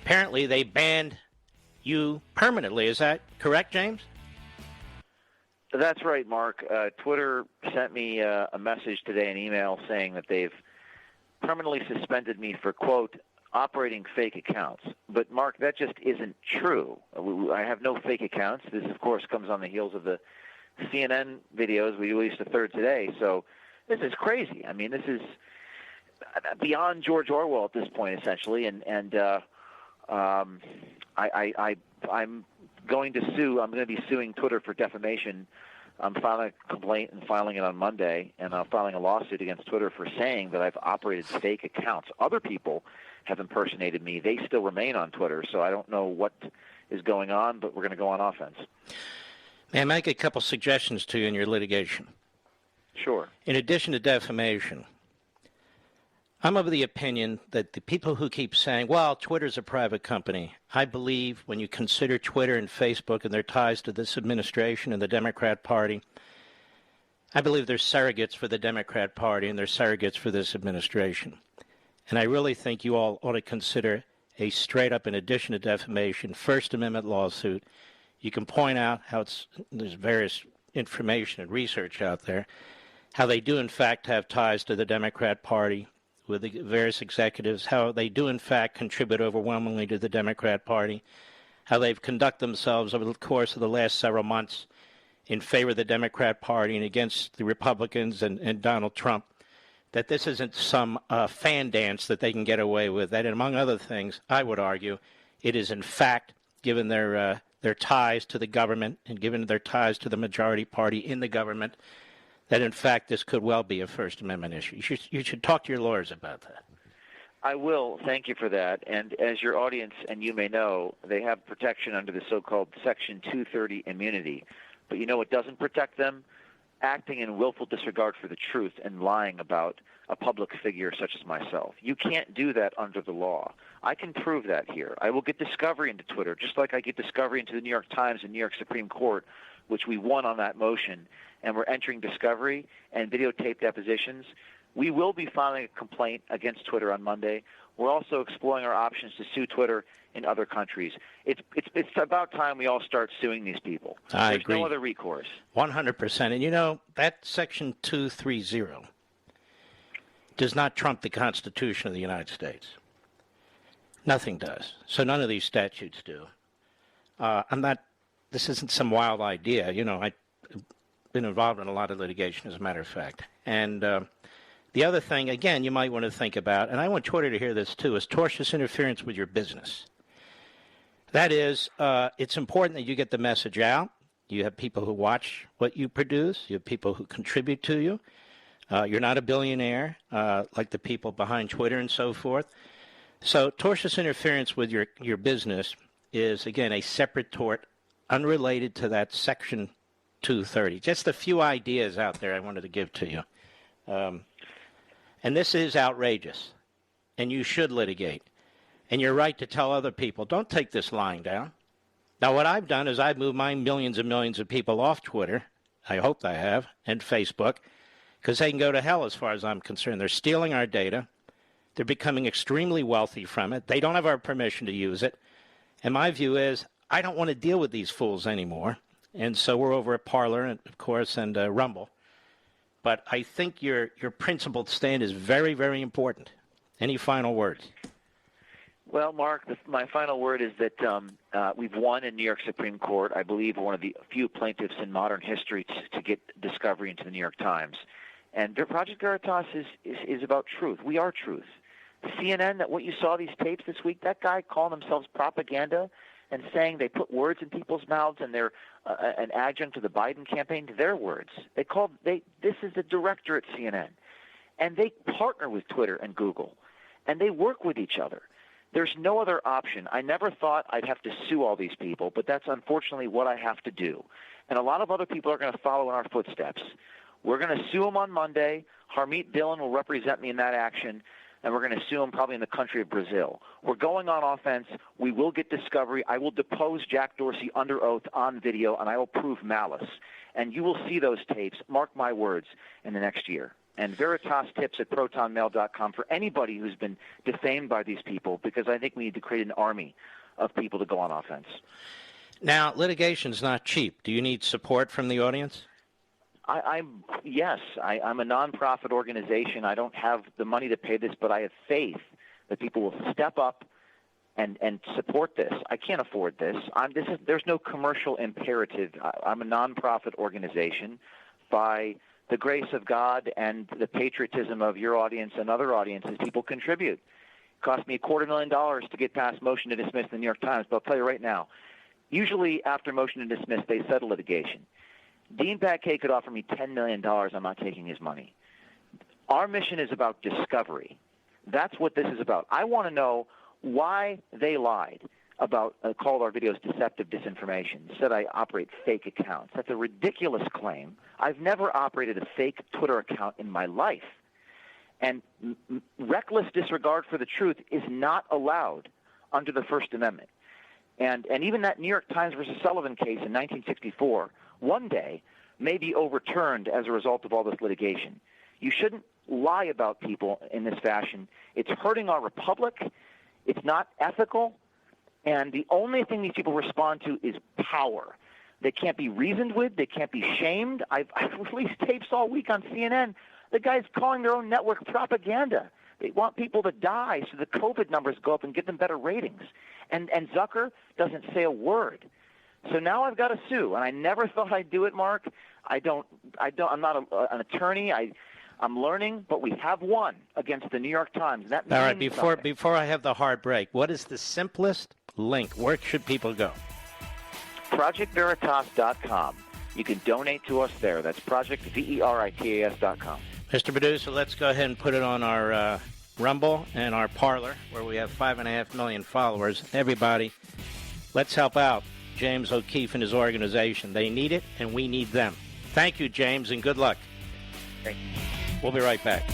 apparently they banned you permanently. Is that correct, James? That's right, Mark. Twitter sent me a message today, an email, saying that they've permanently suspended me for, quote, operating fake accounts. But, Mark, that just isn't true. I have no fake accounts. This, of course, comes on the heels of the CNN videos. We released a third today. So this is crazy. I mean, this is beyond George Orwell at this point, essentially. I'm going to sue. I'm going to be suing Twitter for defamation. I'm filing a complaint and filing it on Monday, and I'm filing a lawsuit against Twitter for saying that I've operated fake accounts. Other people have impersonated me. They still remain on Twitter, so I don't know what is going on, but we're going to go on offense. May I make a couple suggestions to you in your litigation? Sure. In addition to defamation, I'm of the opinion that the people who keep saying, well, Twitter's a private company, I believe when you consider Twitter and Facebook and their ties to this administration and the Democrat Party, I believe they're surrogates for the Democrat Party and they're surrogates for this administration. And I really think you all ought to consider a straight-up, in addition to defamation, First Amendment lawsuit. You can point out how there's various information and research out there, how they do, in fact, have ties to the Democrat Party with the various executives, how they do, in fact, contribute overwhelmingly to the Democrat Party, how they've conducted themselves over the course of the last several months in favor of the Democrat Party and against the Republicans and Donald Trump, that this isn't some fan dance that they can get away with, that, among other things, I would argue, it is, in fact, given their ties to the government and given their ties to the majority party in the government, that, in fact, this could well be a First Amendment issue. You should talk to your lawyers about that. I will. Thank you for that. And as your audience and you may know, they have protection under the so-called Section 230 immunity. But you know what doesn't protect them? Acting in willful disregard for the truth and lying about a public figure such as myself. You can't do that under the law. I can prove that here. I will get discovery into Twitter, just like I get discovery into the New York Times and New York Supreme Court, which we won on that motion, and we're entering discovery and videotape depositions. We will be filing a complaint against Twitter on Monday. We're also exploring our options to sue Twitter in other countries. It's about time we all start suing these people. I There's agree. no other recourse. 100%. And, you know, that Section 230 does not trump the Constitution of the United States. Nothing does. So none of these statutes do. This isn't some wild idea. You know, I've been involved in a lot of litigation, as a matter of fact. And the other thing, again, you might want to think about, and I want Twitter to hear this too, is tortious interference with your business. That is, it's important that you get the message out. You have people who watch what you produce. You have people who contribute to you. You're not a billionaire like the people behind Twitter and so forth. So tortious interference with your business is, again, a separate tort unrelated to that Section 230. Just a few ideas out there I wanted to give to you. And this is outrageous, and you should litigate. And you're right to tell other people, don't take this lying down. Now, what I've done is I've moved my millions and millions of people off Twitter. I hope I have, and Facebook, because they can go to hell as far as I'm concerned. They're stealing our data. They're becoming extremely wealthy from it. They don't have our permission to use it. And my view is I don't want to deal with these fools anymore. And so we're over at Parler, and, of course, and Rumble. But I think your principled stand is very, very important. Any final words? Well, Mark, my final word is that we've won in New York Supreme Court. I believe we're one of the few plaintiffs in modern history to get discovery into the New York Times. And Project Veritas is about truth. We are truth. CNN, that what you saw these tapes this week, that guy calling themselves propaganda and saying they put words in people's mouths and they're an adjunct to the Biden campaign, their words. This is the director at CNN. And they partner with Twitter and Google. And they work with each other. There's no other option. I never thought I'd have to sue all these people, but that's unfortunately what I have to do. And a lot of other people are going to follow in our footsteps. We're going to sue them on Monday. Harmeet Dillon will represent me in that action, and we're going to sue them probably in the country of Brazil. We're going on offense. We will get discovery. I will depose Jack Dorsey under oath on video, and I will prove malice. And you will see those tapes, mark my words, in the next year. and Veritas tips at protonmail.com for anybody who's been defamed by these people, because I think we need to create an army of people to go on offense. Now, litigation's not cheap. Do you need support from the audience? Yes, I'm a nonprofit organization. I don't have the money to pay this, but I have faith that people will step up and support this. I can't afford this. There's no commercial imperative. I'm a nonprofit organization. By the grace of God and the patriotism of your audience and other audiences, people contribute. It cost me $250,000 to get past motion to dismiss in the New York Times, but I'll tell you right now, usually after motion to dismiss, they settle litigation. Dean Baquet could offer me $10 million. I'm not taking his money. Our mission is about discovery. That's what this is about. I want to know why they lied about called our videos deceptive disinformation, said I operate fake accounts. That's a ridiculous claim. I've never operated a fake Twitter account in my life. And reckless disregard for the truth is not allowed under the First Amendment. And even that New York Times versus Sullivan case in 1964 one day may be overturned as a result of all this litigation. You shouldn't lie about people in this fashion. It's hurting our republic. It's not ethical. And the only thing these people respond to is power. They can't be reasoned with. They can't be shamed. I've released tapes all week on CNN. The guy's calling their own network propaganda. They want people to die so the COVID numbers go up and give them better ratings. And Zucker doesn't say a word. So now I've got to sue, and I never thought I'd do it, Mark. I'm not an attorney. I'm learning, but we have won against the New York Times. That all right, means before I have the hard break, what is the simplest link? Where should people go? ProjectVeritas.com. You can donate to us there. That's ProjectVeritas.com. Mr. Producer, let's go ahead and put it on our Rumble and our Parler, where we have 5.5 million followers. Everybody, let's help out James O'Keefe and his organization. They need it, and we need them. Thank you, James, and good luck. Thank you. We'll be right back.